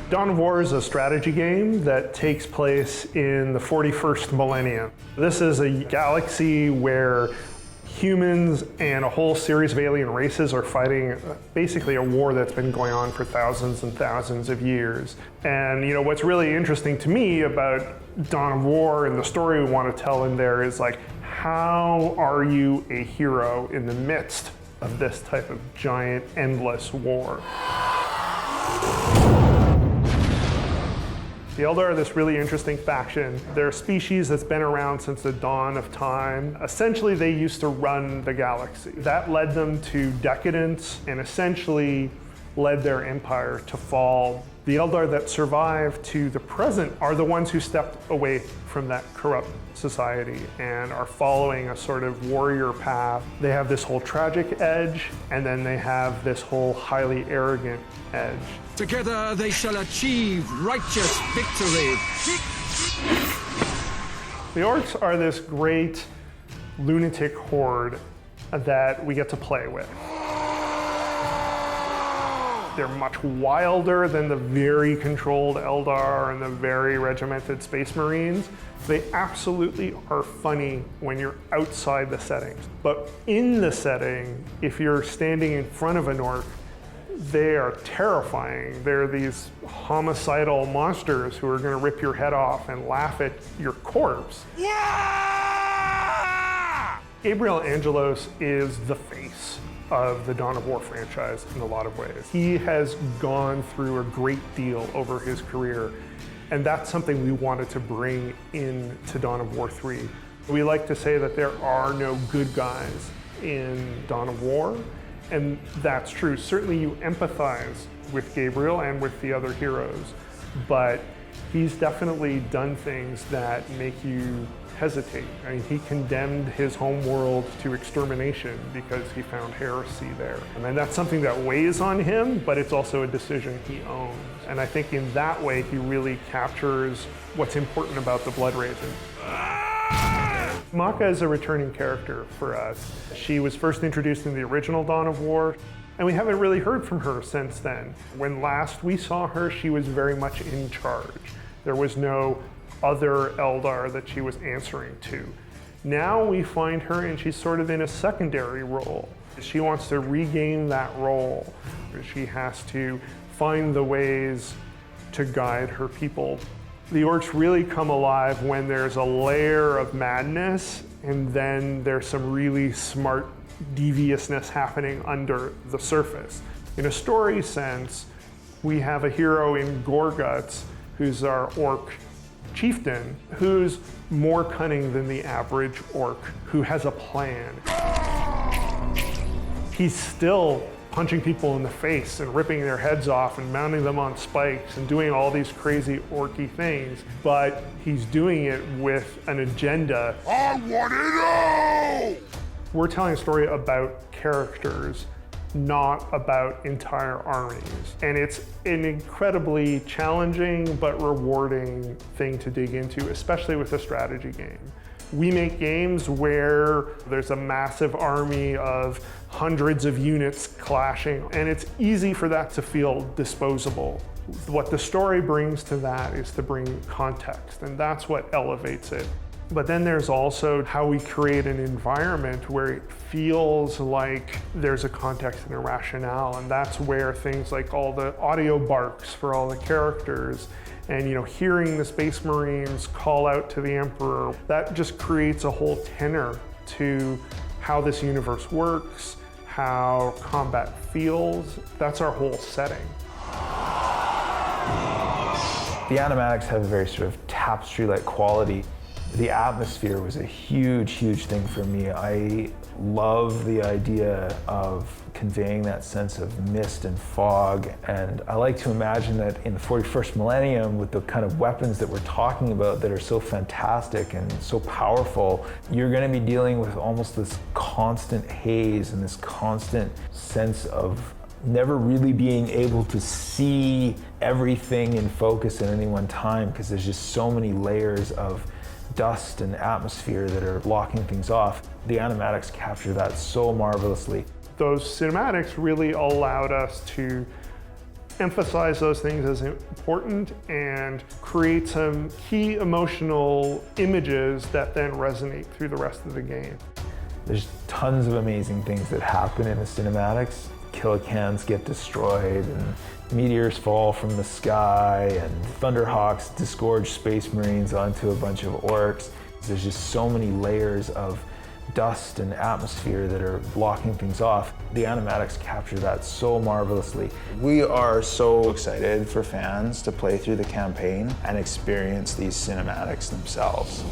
Dawn of War is a strategy game that takes place in the 41st millennium. This is a galaxy where humans and a whole series of alien races are fighting basically a war that's been going on for thousands and thousands of years. And you know, what's really interesting to me about Dawn of War and the story we want to tell in there is like, how are you a hero in the midst of this type of giant, endless war? The Eldar are this really interesting faction. They're a species that's been around since the dawn of time. Essentially, they used to run the galaxy. That led them to decadence and essentially led their empire to fall. The Eldar that survive to the present are the ones who stepped away from that corrupt society and are following a sort of warrior path. They have this whole tragic edge, and then they have this whole highly arrogant edge. Together they shall achieve righteous victory. The Orcs are this great lunatic horde that we get to play with. They're much wilder than the very controlled Eldar and the very regimented Space Marines. They absolutely are funny when you're outside the settings. But in the setting, if you're standing in front of an Orc, they are terrifying. They're these homicidal monsters who are gonna rip your head off and laugh at your corpse. Yeah! Gabriel Angelos is the face of the Dawn of War franchise in a lot of ways. He has gone through a great deal over his career, and that's something we wanted to bring into Dawn of War 3. We like to say that there are no good guys in Dawn of War, and that's true. Certainly you empathize with Gabriel and with the other heroes, but he's definitely done things that make you hesitate. I mean, he condemned his home world to extermination because he found heresy there. And that's something that weighs on him, but it's also a decision he owns. And I think in that way, he really captures what's important about the Blood Raisin. Maka is a returning character for us. She was first introduced in the original Dawn of War, and we haven't really heard from her since then. When last we saw her, she was very much in charge. There was no other Eldar that she was answering to. Now we find her and she's sort of in a secondary role. She wants to regain that role. She has to find the ways to guide her people. The Orcs really come alive when there's a layer of madness and then there's some really smart deviousness happening under the surface. In a story sense, we have a hero in Gorguts who's our Orc chieftain, who's more cunning than the average Orc, who has a plan. He's still punching people in the face and ripping their heads off and mounting them on spikes and doing all these crazy orky things, but he's doing it with an agenda. I want to know! We're telling a story about characters, not about entire armies. And it's an incredibly challenging but rewarding thing to dig into, especially with a strategy game. We make games where there's a massive army of hundreds of units clashing, and it's easy for that to feel disposable. What the story brings to that is to bring context, and that's what elevates it. But then there's also how we create an environment where it feels like there's a context and a rationale, and that's where things like all the audio barks for all the characters and hearing the Space Marines call out to the Emperor, that just creates a whole tenor to how this universe works, how combat feels. That's our whole setting. The animatics have a very sort of tapestry-like quality. The atmosphere was a huge, huge thing for me. I love the idea of conveying that sense of mist and fog, and I like to imagine that in the 41st millennium, with the kind of weapons that we're talking about that are so fantastic and so powerful, you're going to be dealing with almost this constant haze and this constant sense of never really being able to see everything in focus at any one time, because there's just so many layers of dust and atmosphere that are blocking things off. The animatics capture that so marvelously. Those cinematics really allowed us to emphasize those things as important and create some key emotional images that then resonate through the rest of the game. There's tons of amazing things that happen in the cinematics. Killicans get destroyed, and meteors fall from the sky, and Thunderhawks disgorge Space Marines onto a bunch of Orcs. There's just so many layers of dust and atmosphere that are blocking things off. The animatics capture that so marvelously. We are so excited for fans to play through the campaign and experience these cinematics themselves.